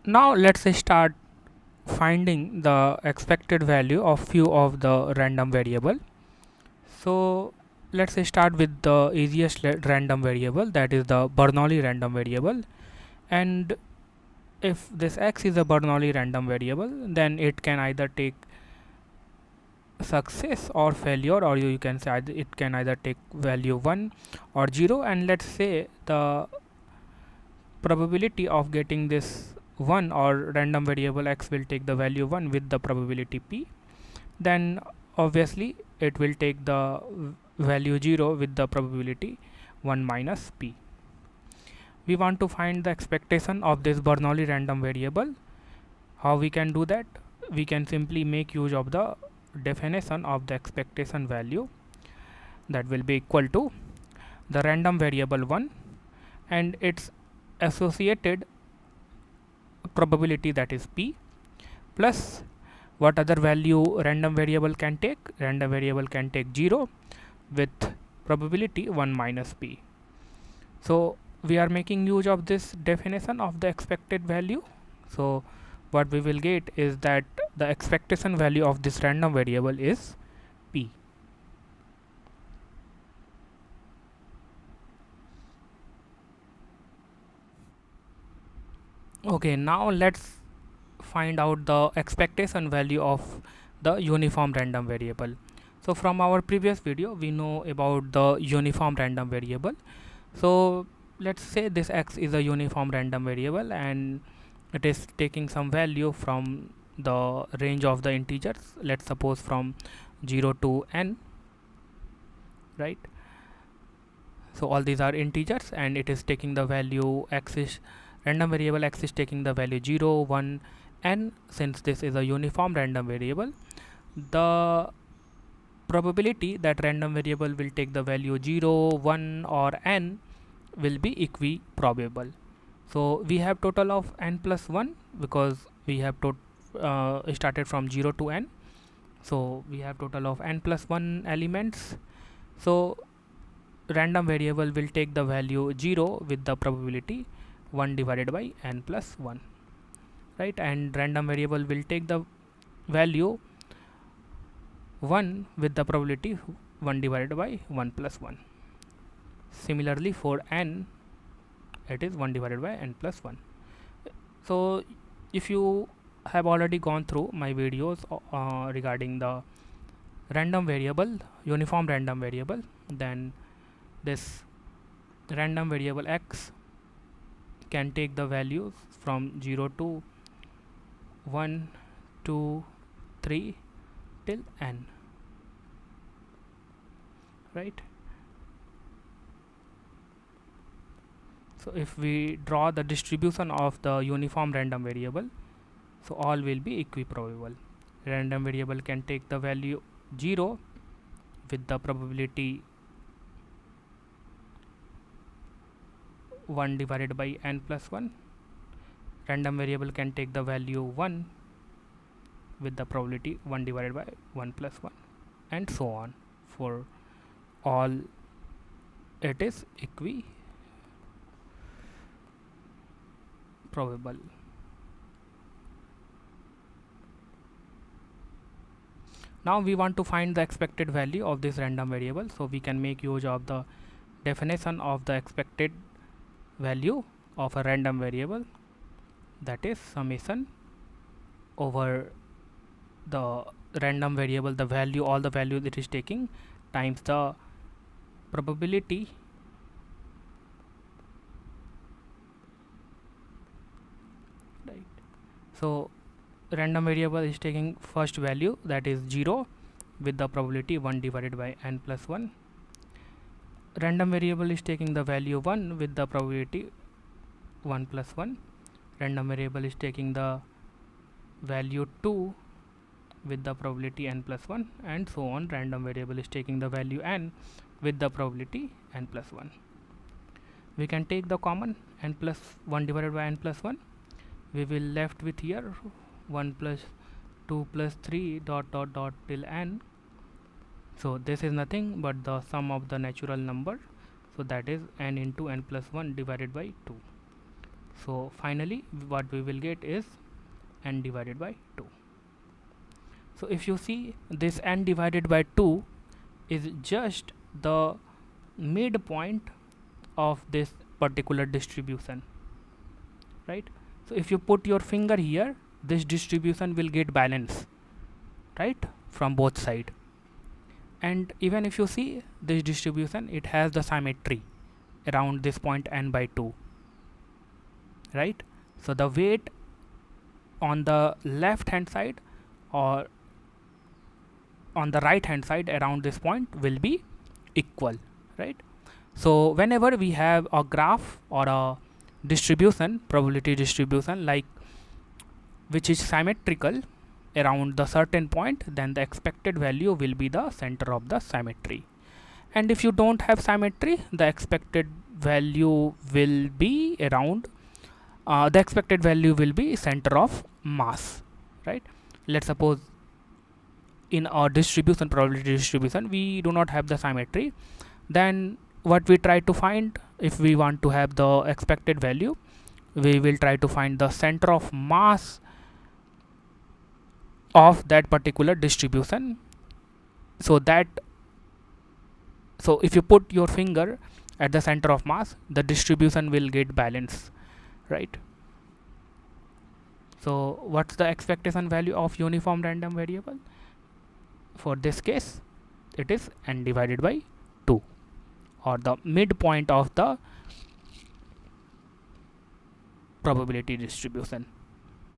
Now let's start finding the expected value of few of the random variable. So let's start with the easiest random variable, that is the Bernoulli random variable. And if this x is a Bernoulli random variable, then it can either take success or failure, or you can say it can either take value 1 or 0. And let's say the probability of getting this 1, or random variable x will take the value 1 with the probability p, then obviously it will take the value 0 with the probability 1 minus p. We want to find the expectation of this Bernoulli random variable. How we can do that? We can simply make use of the definition of the expectation value, that will be equal to the random variable 1 and its associated probability, that is p, plus what other value random variable can take. Random variable can take 0 with probability 1 minus p. So we are making use of this definition of the expected value. So what we will get is that the expectation value of this random variable is p. Okay, now let's find out the expectation value of the uniform random variable. So from our previous video we know about the uniform random variable. So let's say this x is a uniform random variable and it is taking some value from the range of the integers, let's suppose from 0 to n, right? So all these are integers and it is taking the value x is random variable x is taking the value 0, 1, n. Since this is a uniform random variable, the probability that random variable will take the value 0, 1 or n will be equiprobable. So we have total of n plus 1 because we have started from 0 to n. So we have total of n plus 1 elements. So random variable will take the value 0 with the probability 1 divided by n plus 1, right? And random variable will take the value 1 with the probability 1 divided by 1 plus 1. Similarly for n, it is 1 divided by n plus 1. So if you have already gone through my videos regarding the random variable, uniform random variable, then this random variable x can take the values from 0 to 1, 2, 3 till n, right? So if we draw the distribution of the uniform random variable, so all will be equiprobable. Random variable can take the value 0 with the probability 1 divided by n plus 1. Random variable can take the value 1 with the probability 1 divided by 1 plus 1, and so on. For all it is equiprobable. Now we want to find the expected value of this random variable, so we can make use of the definition of the expected value of a random variable, that is summation over the random variable, the value, all the values it is taking, times the probability right. So random variable is taking first value, that is 0 with the probability 1 divided by n plus 1. Random variable is taking the value 1 with the probability 1 plus 1. Random variable is taking the value 2 with the probability n plus 1, and so on. Random variable is taking the value n with the probability n plus 1. We can take the common n plus 1 divided by n plus 1. We will left with here 1 plus 2 plus 3 dot dot dot till n. So this is nothing but the sum of the natural number, so that is n into n plus 1 divided by 2. So finally what we will get is n divided by 2. So if you see, this n divided by 2 is just the midpoint of this particular distribution, right? So if you put your finger here, this distribution will get balance, right, from both sides. And even if you see this distribution, it has the symmetry around this point n by 2, right? So the weight on the left hand side or on the right hand side around this point will be equal, right? So whenever we have a graph or a distribution, probability distribution, like which is symmetrical around the certain point, then the expected value will be the center of the symmetry. And if you don't have symmetry, the expected value will be around the expected value will be center of mass, right? Let's suppose in our distribution, probability distribution, we do not have the symmetry. Then what we try to find, if we want to have the expected value, we will try to find the center of mass of that particular distribution. So if you put your finger at the center of mass, the distribution will get balance, right? So what's the expectation value of uniform random variable? For this case, it is n divided by 2, or the midpoint of the probability distribution.